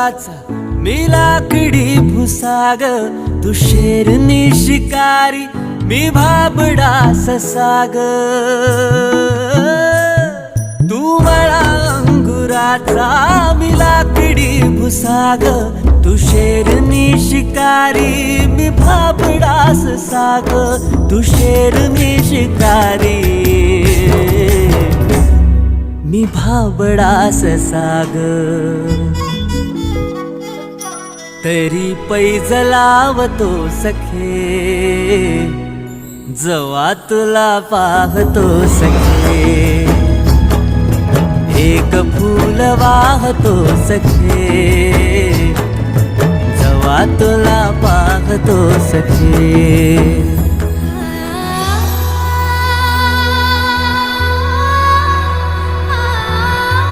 अंगुराचा मी लाकडी भुसाग, तू शेरनी शिकारी मी भाबडा ससाग. तू मला अंगुराचा मी लाकडी भुसाग, तू शेरनी शिकारी मी भाबडा ससाग. तू शेरनी शिकारी मी भाबडा ससाग. तरी पैज लावतो सखे, जवा तुला पाहतो सखे. एक फूल वाहतो सखे, जवा तुला पाहतो सखे.